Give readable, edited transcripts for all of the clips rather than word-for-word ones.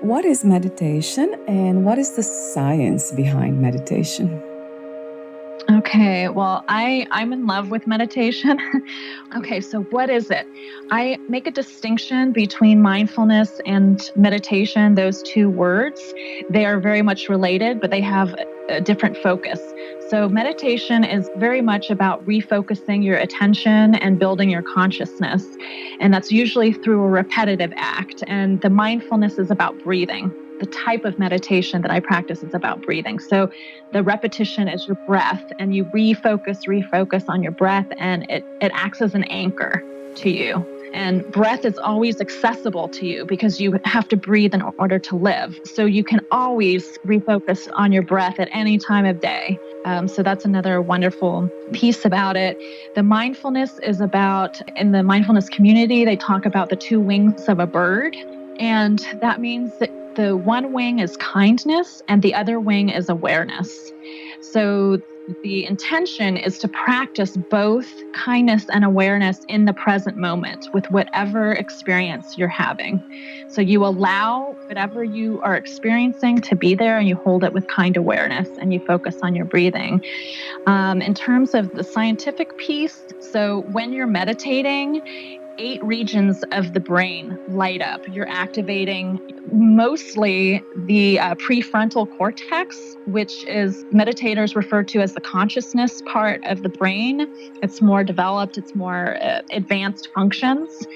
What is meditation and what is the science behind meditation? Okay, well, I'm in love with meditation. Okay, so what is it? I make a distinction between mindfulness and meditation, those two words. They are very much related, but they have a different focus. So meditation is very much about refocusing your attention and building your consciousness. And that's usually through a repetitive act. And the mindfulness is about breathing. The type of meditation that I practice is about breathing. So the repetition is your breath, and you refocus on your breath, and it acts as an anchor to you. And breath is always accessible to you because you have to breathe in order to live. So you can always refocus on your breath at any time of day. So that's another wonderful piece about it. The mindfulness is about, in the mindfulness community, they talk about the two wings of a bird. And that means that the one wing is kindness and the other wing is awareness. So the intention is to practice both kindness and awareness in the present moment with whatever experience you're having. So you allow whatever you are experiencing to be there, and you hold it with kind awareness, and you focus on your breathing. In terms of the scientific piece, so when you're meditating, 8 regions of the brain light up. You're activating mostly the prefrontal cortex, which is meditators refer to as the consciousness part of the brain. It's more developed, it's more advanced functions.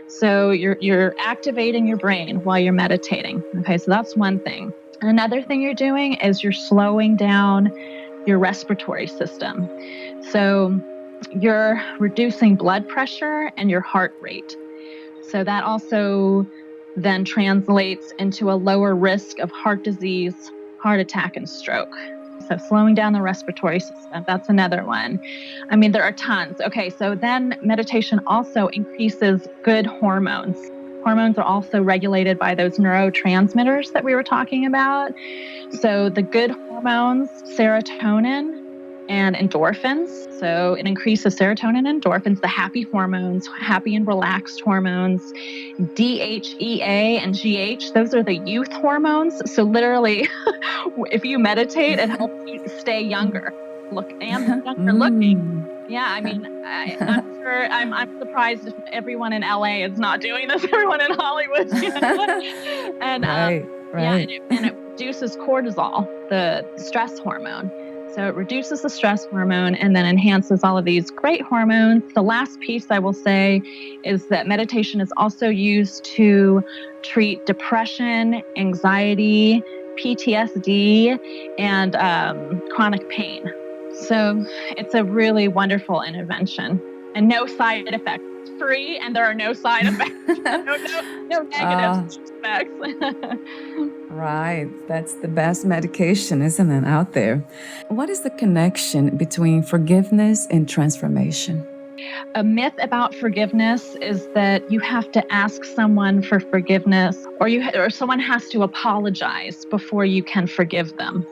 So you're activating your brain while you're meditating. Okay, so that's one thing. Another thing you're doing is you're slowing down your respiratory system. So you're reducing blood pressure and your heart rate. So that also then translates into a lower risk of heart disease, heart attack, and stroke. So slowing down the respiratory system, that's another one. I mean, there are tons. Okay, so then meditation also increases good hormones. Hormones are also regulated by those neurotransmitters that we were talking about. So the good hormones, serotonin and endorphins. So it increases serotonin and endorphins, the happy hormones, happy and relaxed hormones. DHEA and GH, those are the youth hormones. So literally, if you meditate, it helps you stay younger. Younger looking. Yeah, I mean, I'm sure I'm surprised if everyone in LA is not doing this. Everyone in Hollywood, and Right. yeah, and it reduces cortisol, the stress hormone. So it reduces the stress hormone and then enhances all of these great hormones. The last piece I will say is that meditation is also used to treat depression, anxiety, PTSD, and chronic pain. So it's a really wonderful intervention and no side effects. It's free and there are no side effects. no negative effects. Right. That's the best medication, isn't it, out there? What is the connection between forgiveness and transformation? A myth about forgiveness is that you have to ask someone for forgiveness, or someone has to apologize before you can forgive them.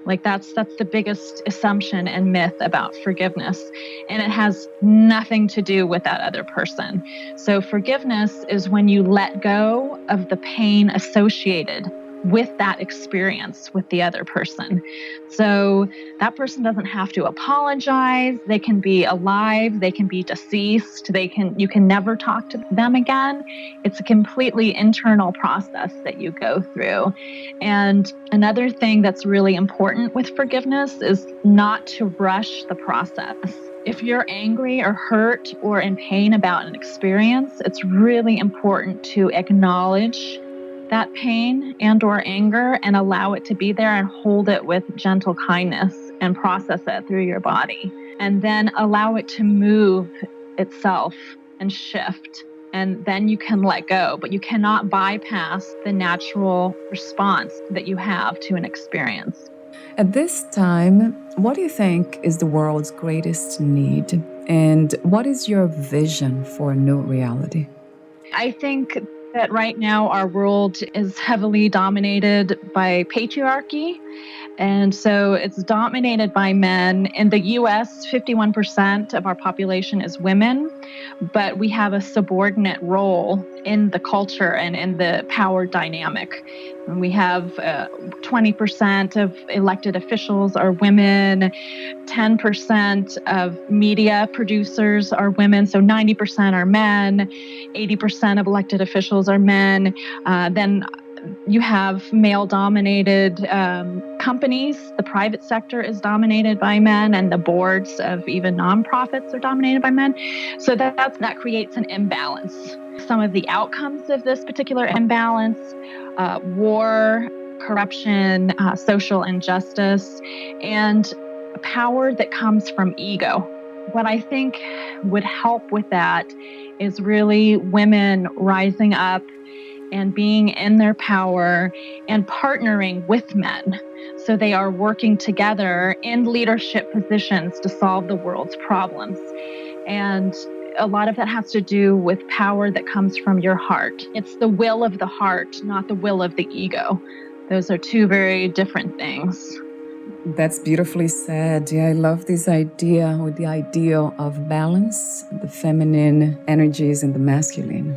Like that's the biggest assumption and myth about forgiveness. And it has nothing to do with that other person. So forgiveness is when you let go of the pain associated with that experience with the other person. So that person doesn't have to apologize. They can be alive. They can be deceased. You can never talk to them again. It's a completely internal process that you go through. And another thing that's really important with forgiveness is not to rush the process. If you're angry or hurt or in pain about an experience, it's really important to acknowledge that pain and or anger and allow it to be there and hold it with gentle kindness and process it through your body. And then allow it to move itself and shift. And then you can let go, but you cannot bypass the natural response that you have to an experience. At this time, what do you think is the world's greatest need? And what is your vision for a new reality? I think that right now our world is heavily dominated by patriarchy, And so it's dominated by men. In the US, 51% of our population is women, but we have a subordinate role in the culture and in the power dynamic. And we have 20% of elected officials are women, 10% of media producers are women, so 90% are men, 80% of elected officials are men. Then you have male-dominated companies. The private sector is dominated by men, and the boards of even nonprofits are dominated by men. So that creates an imbalance. Some of the outcomes of this particular imbalance, war, corruption, social injustice, and power that comes from ego. What I think would help with that is really women rising up and being in their power and partnering with men. So they are working together in leadership positions to solve the world's problems. And a lot of that has to do with power that comes from your heart. It's the will of the heart, not the will of the ego. Those are two very different things. That's beautifully said. Yeah, I love this idea, or the ideal of balance, the feminine energies and the masculine.